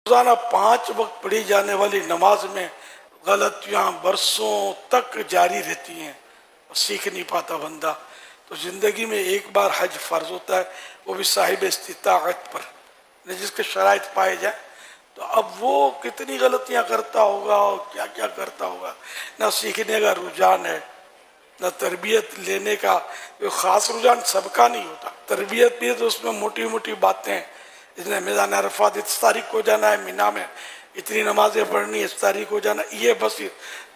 روزانہ 5 وقت پڑھی جانے والی نماز میں غلطیاں برسوں تک جاری رہتی ہیں اور سیکھ نہیں پاتا بندہ. تو زندگی میں ایک بار حج فرض ہوتا ہے، وہ بھی صاحب استطاعت پر، جس کے شرائط پائے جائیں. تو اب وہ کتنی غلطیاں کرتا ہوگا اور کیا کیا کرتا ہوگا. نہ سیکھنے کا رجحان ہے، نہ تربیت لینے کا خاص رجحان. سب کا نہیں ہوتا. تربیت بھی ہے تو اس میں موٹی موٹی باتیں ہیں. اس نے میدان عرفات اس تاریخ کو جانا ہے، مینا میں اتنی نمازیں پڑھنی، اس تاریخ کو جانا. یہ بس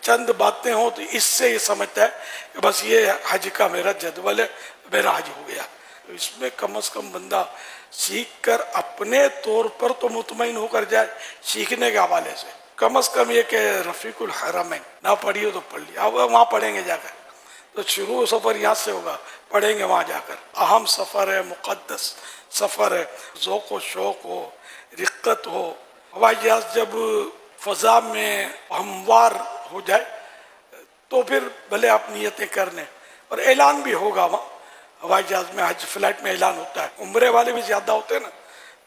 چند باتیں ہوں تو اس سے یہ سمجھتا ہے کہ بس یہ حج کا میرا جدول ہے، میرا حج ہو گیا. تو اس میں کم از کم بندہ سیکھ کر اپنے طور پر تو مطمئن ہو کر جائے. سیکھنے کے حوالے سے کم از کم یہ کہ رفیق الحرمین نہ پڑھی ہو تو پڑھ لیا، اب وہاں پڑھیں گے جا کر. تو شروع سفر یہاں سے ہوگا، پڑھیں گے وہاں جا کر. اہم سفر ہے، مقدس سفر ہے. ذوق و شوق ہو، رقت ہو. ہوائی جہاز جب فضا میں ہموار ہو جائے تو پھر بھلے آپ نیتیں کر لیں، اور اعلان بھی ہوگا وہاں. ہوائی جہاز میں حج فلائٹ میں اعلان ہوتا ہے. عمرے والے بھی زیادہ ہوتے ہیں نا،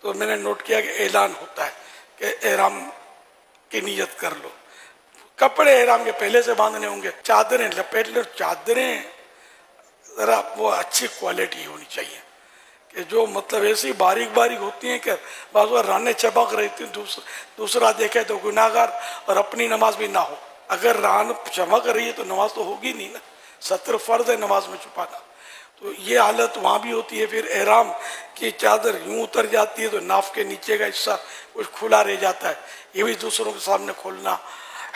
تو میں نے نوٹ کیا کہ اعلان ہوتا ہے کہ احرام کی نیت کر لو. کپڑے احرام کے پہلے سے باندھنے ہوں گے، چادریں لپیٹ لو. چادریں ذرا وہ اچھی کوالٹی ہونی چاہیے، کہ جو مطلب ایسی باریک باریک ہوتی ہیں کہ بعض بار رانے چبک رہی تھی، دوسرا دیکھے تو گناہ گار، اور اپنی نماز بھی نہ ہو. اگر ران چمک رہی ہے تو نماز تو ہوگی نہیں نا. 70 فرض ہے نماز میں چھپانا. تو یہ حالت وہاں بھی ہوتی ہے. پھر احرام کی چادر یوں اتر جاتی ہے تو ناف کے نیچے کا حصہ کچھ کھلا رہ جاتا ہے. یہ بھی دوسروں کے سامنے کھولنا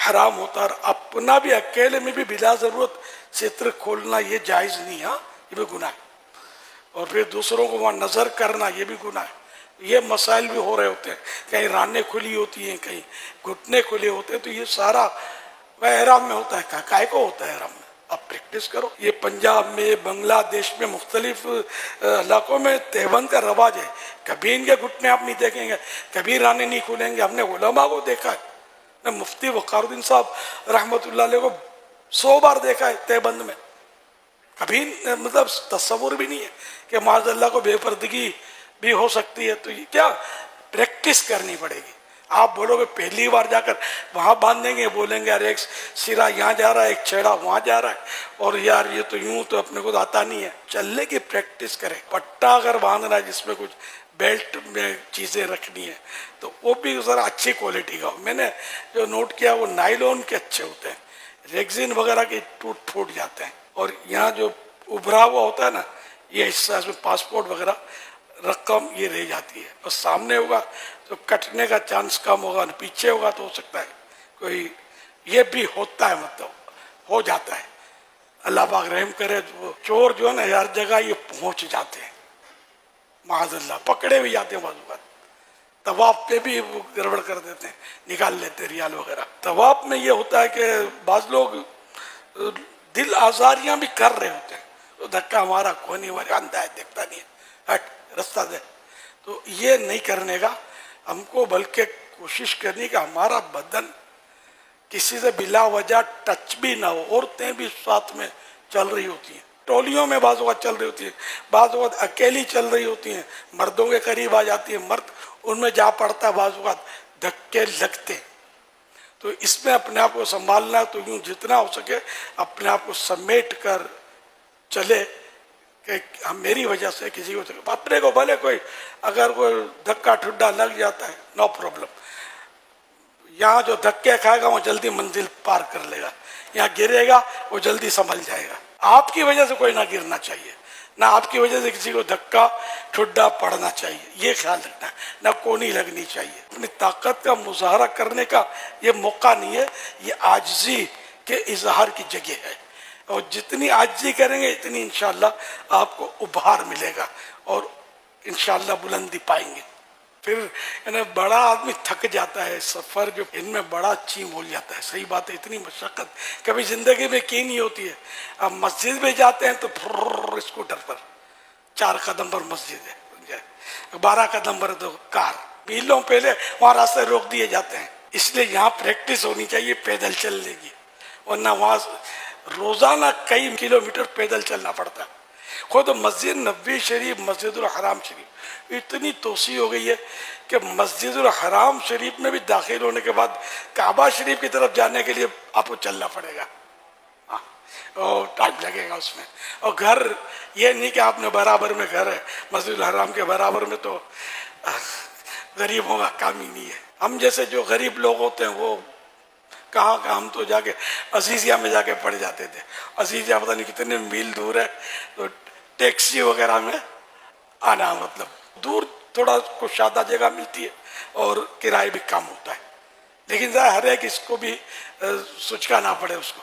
حرام ہوتا ہے. اور اپنا بھی اکیلے میں بھی بلا ضرورت ستر کھولنا یہ جائز نہیں. ہاں، یہ بھی گناہ ہے. اور پھر دوسروں کو وہاں نظر کرنا یہ بھی گناہ ہے. یہ مسائل بھی ہو رہے ہوتے ہیں. کہیں رانیں کھلی ہوتی ہیں، کہیں گھٹنے کھلے ہوتے ہیں. تو یہ سارا احرام میں ہوتا ہے. کائے کو ہوتا ہے احرام میں؟ آپ پریکٹس کرو. یہ پنجاب میں، بنگلہ دیش میں، مختلف علاقوں میں تہبند کا رواج ہے. کبھی ان کے گھٹنے آپ نہیں دیکھیں گے، کبھی رانے نہیں کھولیں گے. ہم نے علماء کو دیکھا ہے. میں مفتی وقار الدین صاحب رحمۃ اللہ علیہ کو 100 بار دیکھا ہے تہبند میں. کبھی مطلب تصور بھی نہیں ہے کہ معاذ اللہ کو بے پردگی بھی ہو سکتی ہے. تو یہ کیا پریکٹس کرنی پڑے گی. آپ بولو گے پہلی بار جا کر وہاں باندھیں گے، بولیں گے یار ایک سرا یہاں جا رہا ہے، ایک چھیڑا وہاں جا رہا ہے، اور یار یہ تو یوں تو اپنے کو آتا نہیں ہے. چلنے کی پریکٹس کریں. پٹا اگر باندھنا ہے جس میں کچھ بیلٹ میں چیزیں رکھنی ہے تو وہ بھی ذرا اچھی کوالٹی کا ہو. میں نے جو نوٹ کیا وہ نائلون کے اچھے ہوتے ہیں. ریگزین وغیرہ کے ٹوٹ پھوٹ جاتے ہیں. اور یہاں جو ابھرا ہوا ہوتا ہے نا، یہ حصہ اس میں پاسپورٹ وغیرہ رقم یہ رہ جاتی ہے. اور سامنے ہوگا تو کٹنے کا چانس کم ہوگا، پیچھے ہوگا تو ہو سکتا ہے کوئی. یہ بھی ہوتا ہے، مطلب ہو جاتا ہے. اللہ پاک رحم کرے. تو چور جو ہے نا ہر جگہ یہ پہنچ جاتے ہیں، معاذ اللہ پکڑے بھی جاتے ہیں. بعض اوقات طواف پہ بھی وہ گڑبڑ کر دیتے ہیں، نکال لیتے ریال وغیرہ. طواف میں یہ ہوتا ہے کہ بعض لوگ دل آزاریاں بھی کر رہے ہوتے ہیں. تو دھکا ہمارا کوئی نہیں، ہمارا اندھا ہے، دیکھتا نہیں ہے، ہٹ رستہ دے. تو یہ نہیں کرنے کا ہم کو، بلکہ کوشش کرنی کہ ہمارا بدن کسی سے بلا وجہ ٹچ بھی نہ ہو. عورتیں بھی ساتھ میں چل رہی ہوتی ہیں، ٹولیوں میں بعض اوقات چل رہی ہوتی ہیں، بعض اوقات اکیلی چل رہی ہوتی ہیں، مردوں کے قریب آ جاتی ہیں، مرد ان میں جا پڑتا ہے، بعض اوقات دھکے لگتے. تو اس میں اپنے آپ کو سنبھالنا. تو یوں جتنا ہو سکے اپنے آپ کو سمیٹ کر چلے کہ میری وجہ سے کسی کو اپنے کو بھلے کوئی اگر کوئی دھکا ٹھڈا لگ جاتا ہے نو پرابلم. یہاں جو دھکے کھائے گا وہ جلدی منزل پار کر لے گا، یہاں گرے گا وہ جلدی سنبھل جائے گا. آپ کی وجہ سے کوئی نہ گرنا چاہیے، نہ آپ کی وجہ سے کسی کو دھکا ٹھڈا پڑنا چاہیے. یہ خیال رکھنا ہے. نہ کونی لگنی چاہیے. اپنی طاقت کا مظاہرہ کرنے کا یہ موقع نہیں ہے، یہ عاجزی کے اظہار کی جگہ ہے. اور جتنی عاجزی کریں گے اتنی انشاءاللہ آپ کو ابھار ملے گا اور انشاءاللہ بلندی پائیں گے. پھر یعنی بڑا آدمی تھک جاتا ہے. سفر جو ان میں بڑا چیم ہو جاتا ہے. صحیح بات ہے، اتنی مشقت کبھی زندگی میں کی نہیں ہوتی ہے. اب مسجد میں جاتے ہیں تو پھر اسکوٹر پر 4 قدم پر مسجد ہے، 12 قدم پر تو کار. میلوں پہلے وہاں راستے روک دیے جاتے ہیں. اس لیے یہاں پریکٹس ہونی چاہیے پیدل چلنے کی، ورنہ وہاں روزانہ کئی کلومیٹر پیدل چلنا پڑتا ہے. خود مسجد نبوی شریف، مسجد الحرام شریف اتنی توسیع ہو گئی ہے کہ مسجد الحرام شریف میں بھی داخل ہونے کے بعد کعبہ شریف کی طرف جانے کے لیے آپ کو چلنا پڑے گا، اور ٹائم لگے گا اس میں. اور گھر یہ نہیں کہ آپ نے برابر میں گھر ہے، مسجد الحرام کے برابر میں تو غریبوں کا کام ہی نہیں ہے. ہم جیسے جو غریب لوگ ہوتے ہیں وہ کہاں کا، ہم تو جا کے عزیزیہ میں جا کے پڑ جاتے تھے. عزیزیہ پتہ نہیں کتنے میل دور ہے، تو ٹیکسی وغیرہ میں آنا مطلب دور، تھوڑا کشادہ جگہ ملتی ہے اور کرایہ بھی کم ہوتا ہے. لیکن ظاہر ہے کہ اس کو بھی سچکانا پڑے اس کو.